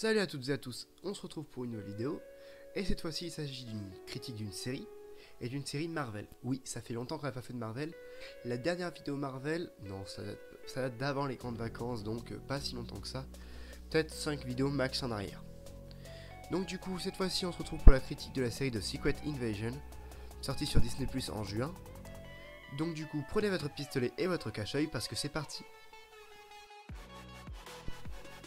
Salut à toutes et à tous, on se retrouve pour une nouvelle vidéo, et cette fois-ci il s'agit d'une critique d'une série, et d'une série Marvel. Oui, ça fait longtemps qu'on n'a pas fait de Marvel. La dernière vidéo Marvel, non, ça date d'avant les camps de vacances, donc pas si longtemps que ça. Peut-être 5 vidéos max en arrière. Donc du coup, cette fois-ci on se retrouve pour la critique de la série de Secret Invasion, sortie sur Disney Plus en juin. Donc du coup, prenez votre pistolet et votre cache-œil parce que c'est parti.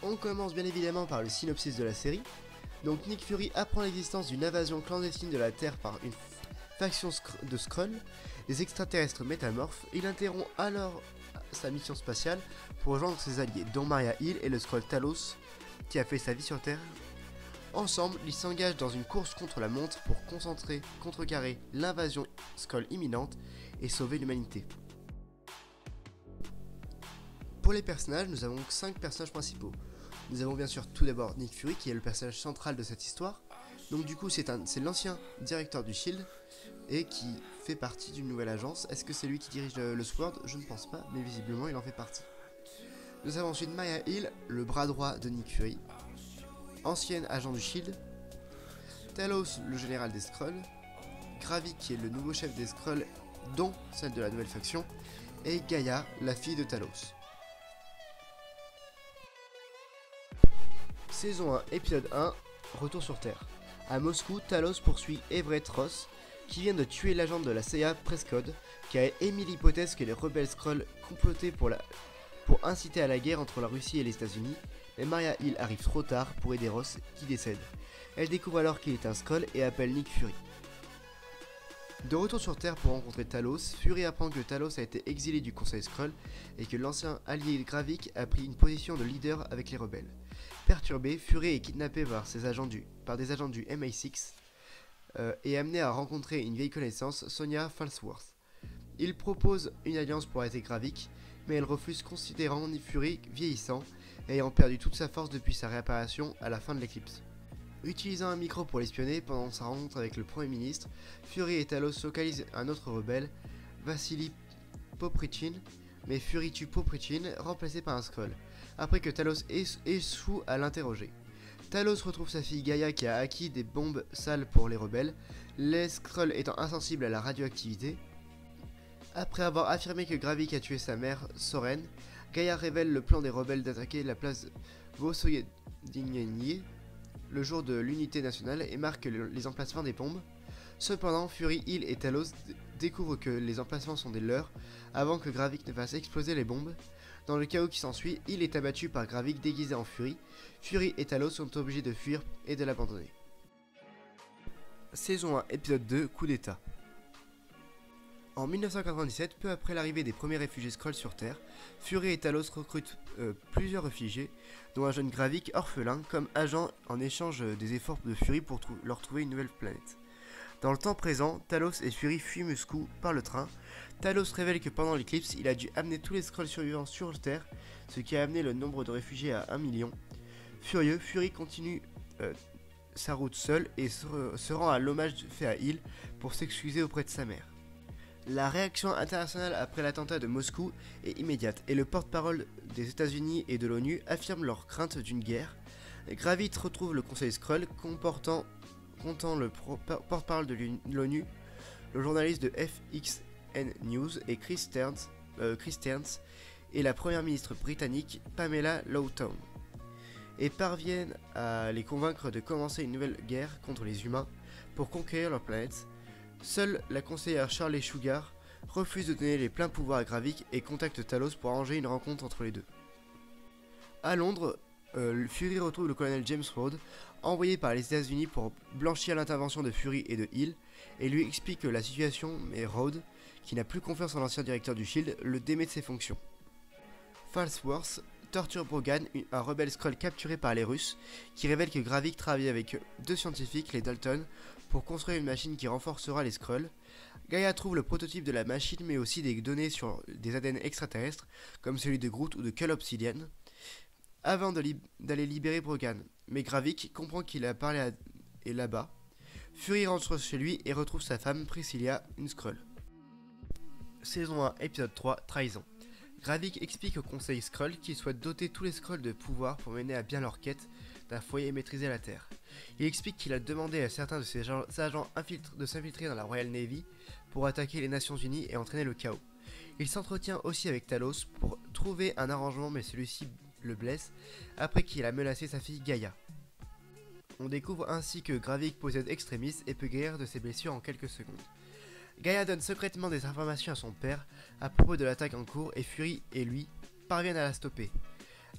On commence bien évidemment par le synopsis de la série. Donc Nick Fury apprend l'existence d'une invasion clandestine de la Terre par une faction de Skrull, des extraterrestres métamorphes. Il interrompt alors sa mission spatiale pour rejoindre ses alliés, dont Maria Hill et le Skrull Talos, qui a fait sa vie sur Terre. Ensemble, ils s'engagent dans une course contre la montre pour contrecarrer l'invasion Skrull imminente et sauver l'humanité. Pour les personnages, nous avons 5 personnages principaux. Nous avons bien sûr tout d'abord Nick Fury qui est le personnage central de cette histoire. Donc du coup c'est l'ancien directeur du SHIELD et qui fait partie d'une nouvelle agence. Est-ce que c'est lui qui dirige le SWORD? Je ne pense pas, mais visiblement il en fait partie. Nous avons ensuite Maria Hill, le bras droit de Nick Fury, ancienne agent du SHIELD, Talos, le général des Skrulls, Gravik qui est le nouveau chef des Skrulls dont celle de la nouvelle faction, et Gaïa, la fille de Talos. Saison 1, épisode 1, Retour sur Terre. À Moscou, Talos poursuit Everett Ross, qui vient de tuer l'agent de la CIA Prescott, qui a émis l'hypothèse que les rebelles Skrulls complotaient pour inciter à la guerre entre la Russie et les États-Unis, mais Maria Hill arrive trop tard pour aider Ross, qui décède. Elle découvre alors qu'il est un Skrull et appelle Nick Fury. De retour sur Terre pour rencontrer Talos, Fury apprend que Talos a été exilé du Conseil Skrull et que l'ancien allié Gravik a pris une position de leader avec les rebelles. Perturbé, Fury est kidnappé par des agents du MI6 et amené à rencontrer une vieille connaissance, Sonya Falsworth. Il propose une alliance pour arrêter Gravik, mais elle refuse considérant Fury vieillissant, ayant perdu toute sa force depuis sa réapparition à la fin de l'éclipse. Utilisant un micro pour l'espionner pendant sa rencontre avec le Premier ministre, Fury et Talos localisent un autre rebelle, Vassili Poprichin, mais Fury tue Poprichin, remplacé par un Skrull, après que Talos échoue à l'interroger. Talos retrouve sa fille Gaïa qui a acquis des bombes sales pour les rebelles, les Skrulls étant insensibles à la radioactivité. Après avoir affirmé que Gravik a tué sa mère, Soren, Gaïa révèle le plan des rebelles d'attaquer la place Vossoyedinye le jour de l'unité nationale et marque les emplacements des bombes. Cependant, Fury, Hill et Talos découvrent que les emplacements sont des leurs avant que Gravik ne fasse exploser les bombes. Dans le chaos qui s'ensuit, Hill est abattu par Gravik déguisé en Fury. Fury et Talos sont obligés de fuir et de l'abandonner. Saison 1, épisode 2, coup d'état. En 1997, peu après l'arrivée des premiers réfugiés Skrull sur Terre, Fury et Talos recrutent plusieurs réfugiés, dont un jeune Gravik orphelin, comme agent en échange des efforts de Fury pour leur trouver une nouvelle planète. Dans le temps présent, Talos et Fury fuient Moscou par le train. Talos révèle que pendant l'éclipse, il a dû amener tous les Skrulls survivants sur Terre, ce qui a amené le nombre de réfugiés à 1 million. Furieux, Fury continue sa route seul et se rend à l'hommage fait à Hill pour s'excuser auprès de sa mère. La réaction internationale après l'attentat de Moscou est immédiate et le porte-parole des États-Unis et de l'ONU affirment leur crainte d'une guerre. Gravik retrouve le Conseil Skrull comptant le porte-parole de l'ONU, le journaliste de FXN News et Chris Stearns et la première ministre britannique Pamela Lowtown, et parviennent à les convaincre de commencer une nouvelle guerre contre les humains pour conquérir leur planète. Seule la conseillère Shirley Sugar refuse de donner les pleins pouvoirs à Gravik et contacte Talos pour arranger une rencontre entre les deux. À Londres, Fury retrouve le colonel James Rhodes, envoyé par les États-Unis pour blanchir l'intervention de Fury et de Hill, et lui explique la situation, mais Rhodes, qui n'a plus confiance en l'ancien directeur du SHIELD, le démet de ses fonctions. Falsworth torture Brogan, un rebelle Skrull capturé par les Russes, qui révèle que Gravik travaille avec 2 scientifiques, les Dalton, pour construire une machine qui renforcera les Skrulls. Gaïa trouve le prototype de la machine, mais aussi des données sur des ADN extraterrestres, comme celui de Groot ou de Cull Obsidian, avant d'aller libérer Brogan. Mais Gravik comprend qu'il a parlé et là-bas. Fury rentre chez lui et retrouve sa femme, Priscilla, une Skrull. Saison 1, épisode 3, Trahison. Gravik explique au conseil Skrull qu'il souhaite doter tous les Skrulls de pouvoirs pour mener à bien leur quête d'un foyer et maîtriser la Terre. Il explique qu'il a demandé à certains de ses agents de s'infiltrer dans la Royal Navy pour attaquer les Nations Unies et entraîner le chaos. Il s'entretient aussi avec Talos pour trouver un arrangement, mais celui-ci le blesse après qu'il a menacé sa fille Gaïa. On découvre ainsi que Gravik possède Extremis et peut guérir de ses blessures en quelques secondes. Gaïa donne secrètement des informations à son père à propos de l'attaque en cours et Fury et lui parviennent à la stopper.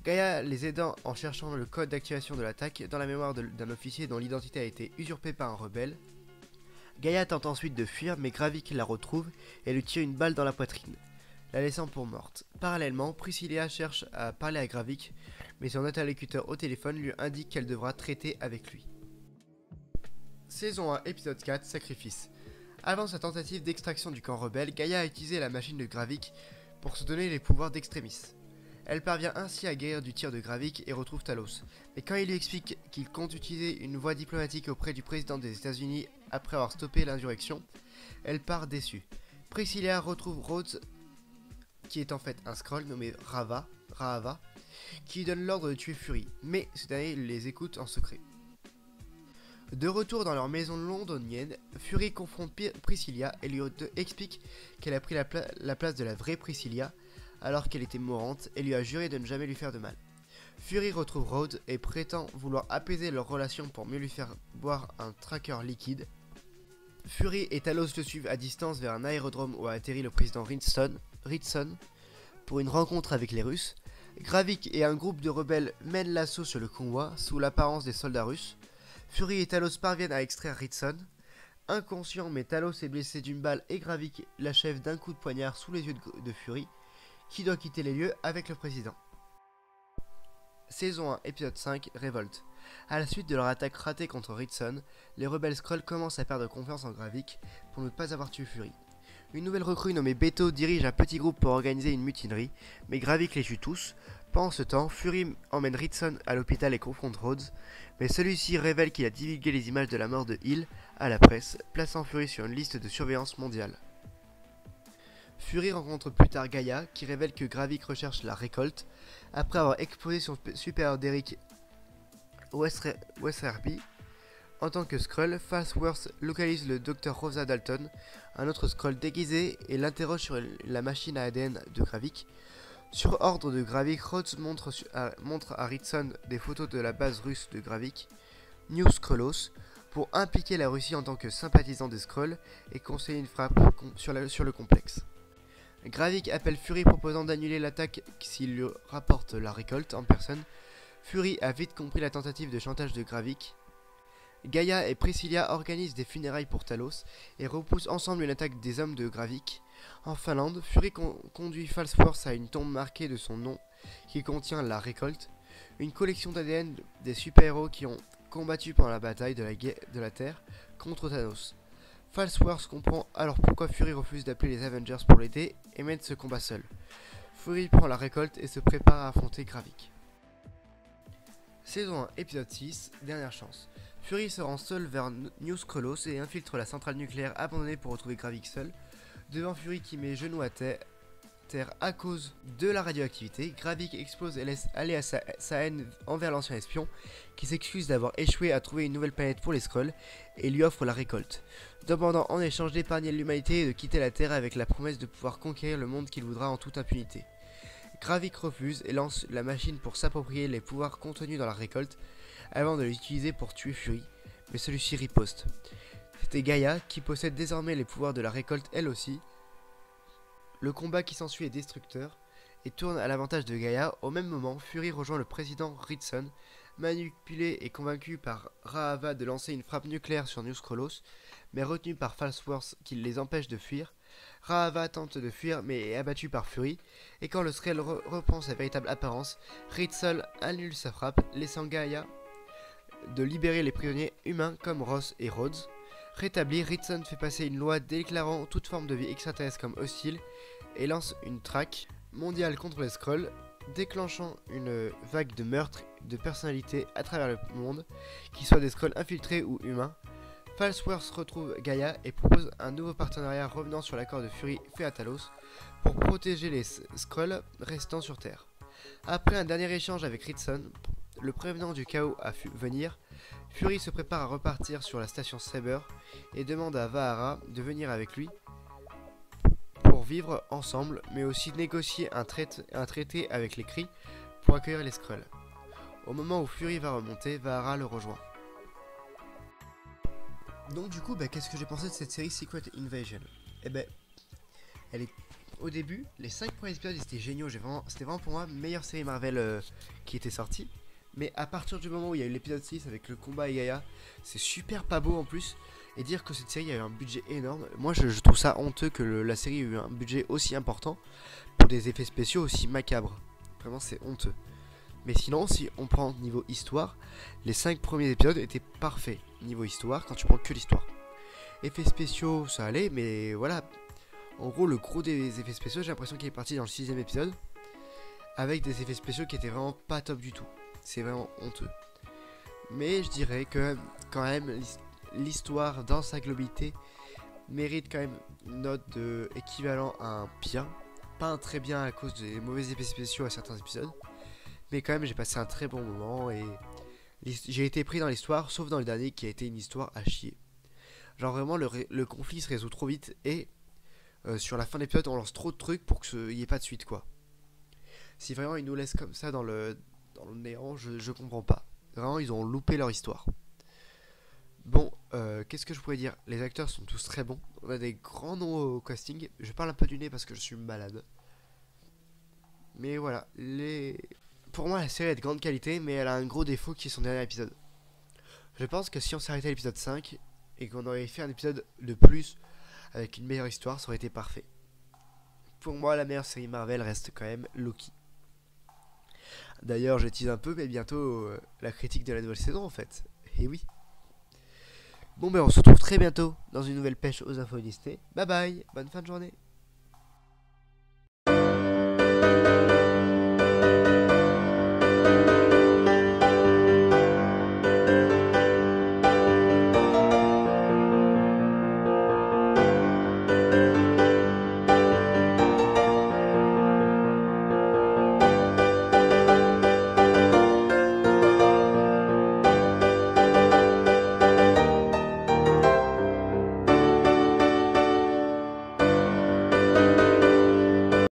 Gaïa les aidant en cherchant le code d'activation de l'attaque dans la mémoire d'un officier dont l'identité a été usurpée par un rebelle. Gaïa tente ensuite de fuir mais Gravik la retrouve et lui tire une balle dans la poitrine, la laissant pour morte. Parallèlement, Priscilla cherche à parler à Gravik, mais son interlocuteur au téléphone lui indique qu'elle devra traiter avec lui. Saison 1, épisode 4, Sacrifice. Avant sa tentative d'extraction du camp rebelle, Gaïa a utilisé la machine de Gravik pour se donner les pouvoirs d'Extremis. Elle parvient ainsi à guérir du tir de Gravik et retrouve Talos. Mais quand il lui explique qu'il compte utiliser une voie diplomatique auprès du président des États-Unis après avoir stoppé l'insurrection, elle part déçue. Priscilla retrouve Rhodes, qui est en fait un Skrull nommé Rahava, qui lui donne l'ordre de tuer Fury, mais ce dernier les écoute en secret. De retour dans leur maison londonienne, Fury confronte Priscilla et lui explique qu'elle a pris la place de la vraie Priscilla alors qu'elle était mourante et lui a juré de ne jamais lui faire de mal. Fury retrouve Rhodes et prétend vouloir apaiser leur relation pour mieux lui faire boire un tracker liquide. Fury et Talos le suivent à distance vers un aérodrome où a atterri le président Ritson pour une rencontre avec les Russes. Gravik et un groupe de rebelles mènent l'assaut sur le convoi sous l'apparence des soldats russes. Fury et Talos parviennent à extraire Ritson. Inconscient mais Talos est blessé d'une balle et Gravik l'achève d'un coup de poignard sous les yeux de Fury, qui doit quitter les lieux avec le président. Saison 1, épisode 5, Révolte. À la suite de leur attaque ratée contre Ritson, les rebelles Skrulls commencent à perdre confiance en Gravik pour ne pas avoir tué Fury. Une nouvelle recrue nommée Beto dirige un petit groupe pour organiser une mutinerie, mais Gravik les tue tous. Pendant ce temps, Fury emmène Ritson à l'hôpital et confronte Rhodes, mais celui-ci révèle qu'il a divulgué les images de la mort de Hill à la presse, plaçant Fury sur une liste de surveillance mondiale. Fury rencontre plus tard Gaïa, qui révèle que Gravik recherche la récolte, après avoir exposé son supérieur Derek Weatherby. En tant que Skrull, Falsworth localise le Dr Rosa Dalton, un autre Skrull déguisé, et l'interroge sur la machine à ADN de Gravik. Sur ordre de Gravik, Rhodes montre à Ritson des photos de la base russe de Gravik, New Skrullos, pour impliquer la Russie en tant que sympathisant des Skrulls et conseiller une frappe sur le complexe. Gravik appelle Fury proposant d'annuler l'attaque s'il lui rapporte la récolte en personne. Fury a vite compris la tentative de chantage de Gravik. Gaïa et Priscilla organisent des funérailles pour Talos et repoussent ensemble une attaque des hommes de Gravik. En Finlande, Fury conduit Falsworth à une tombe marquée de son nom qui contient la récolte, une collection d'ADN des super-héros qui ont combattu pendant la bataille de la Terre contre Thanos. Falsworth comprend alors pourquoi Fury refuse d'appeler les Avengers pour l'aider et mène ce combat seul. Fury prend la récolte et se prépare à affronter Gravik. Saison 1, épisode 6, dernière chance. Fury se rend seul vers New Skrullos et infiltre la centrale nucléaire abandonnée pour retrouver Gravik seul. Devant Fury qui met genou à terre à cause de la radioactivité, Gravik explose et laisse aller sa haine envers l'ancien espion, qui s'excuse d'avoir échoué à trouver une nouvelle planète pour les Skrulls et lui offre la récolte, demandant en échange d'épargner l'humanité et de quitter la Terre avec la promesse de pouvoir conquérir le monde qu'il voudra en toute impunité. Gravik refuse et lance la machine pour s'approprier les pouvoirs contenus dans la récolte avant de l'utiliser pour tuer Fury, mais celui-ci riposte. C'était Gaïa qui possède désormais les pouvoirs de la récolte elle aussi. Le combat qui s'ensuit est destructeur et tourne à l'avantage de Gaïa. Au même moment, Fury rejoint le président Ritson, manipulé et convaincu par Rahava de lancer une frappe nucléaire sur New Skrullos, mais retenu par Falsworth qui les empêche de fuir. Rahava tente de fuir mais est abattu par Fury, et quand le Skrull reprend sa véritable apparence, Ritson annule sa frappe, laissant Gaïa de libérer les prisonniers humains comme Ross et Rhodes. Rétabli, Ritson fait passer une loi déclarant toute forme de vie extraterrestre comme hostile et lance une traque mondiale contre les Skrulls, déclenchant une vague de meurtres de personnalités à travers le monde, qu'ils soient des Skrulls infiltrés ou humains. Falsworth retrouve Gaïa et propose un nouveau partenariat revenant sur l'accord de Fury fait à Talos pour protéger les Skrulls restants sur Terre. Après un dernier échange avec Ritson, le prévenant du chaos à venir, Fury se prépare à repartir sur la station Saber et demande à Vahara de venir avec lui pour vivre ensemble, mais aussi négocier un traité avec les Kree pour accueillir les Skrulls. Au moment où Fury va remonter, Vahara le rejoint. Donc du coup, qu'est-ce que j'ai pensé de cette série Secret Invasion? Elle est... Au début, les 5 premiers épisodes étaient géniaux, c'était vraiment pour moi la meilleure série Marvel qui était sortie. Mais à partir du moment où il y a eu l'épisode 6 avec le combat à Gaïa, c'est super pas beau en plus. Et dire que cette série a eu un budget énorme, moi je trouve ça honteux que la série ait eu un budget aussi important pour des effets spéciaux aussi macabres. Vraiment c'est honteux. Mais sinon, si on prend niveau histoire, les 5 premiers épisodes étaient parfaits. Niveau histoire, quand tu prends que l'histoire. Effets spéciaux, ça allait, mais voilà. En gros, le gros des effets spéciaux, j'ai l'impression qu'il est parti dans le 6ème épisode. Avec des effets spéciaux qui étaient vraiment pas top du tout. C'est vraiment honteux. Mais je dirais que quand même l'histoire dans sa globalité mérite quand même une note de équivalent à un bien. Pas un très bien à cause des mauvais effets spéciaux à certains épisodes. Mais quand même j'ai passé un très bon moment et j'ai été pris dans l'histoire, sauf dans le dernier qui a été une histoire à chier. Genre vraiment le conflit se résout trop vite et sur la fin de l'épisode on lance trop de trucs pour qu'il n'y ait pas de suite quoi. Si vraiment ils nous laissent comme ça dans le néant, je comprends pas. Vraiment ils ont loupé leur histoire. Bon, qu'est-ce que je pourrais dire? Les acteurs sont tous très bons. On a des grands noms au casting. Je parle un peu du nez parce que je suis malade. Mais voilà, pour moi la série est de grande qualité, mais elle a un gros défaut qui est son dernier épisode. Je pense que si on s'arrêtait à l'épisode 5 et qu'on aurait fait un épisode de plus avec une meilleure histoire, ça aurait été parfait. Pour moi la meilleure série Marvel reste quand même Loki. D'ailleurs je tease un peu, mais bientôt la critique de la nouvelle saison en fait. Et oui. Bon on se retrouve très bientôt dans une nouvelle pêche aux infos listées. Bye bye, bonne fin de journée.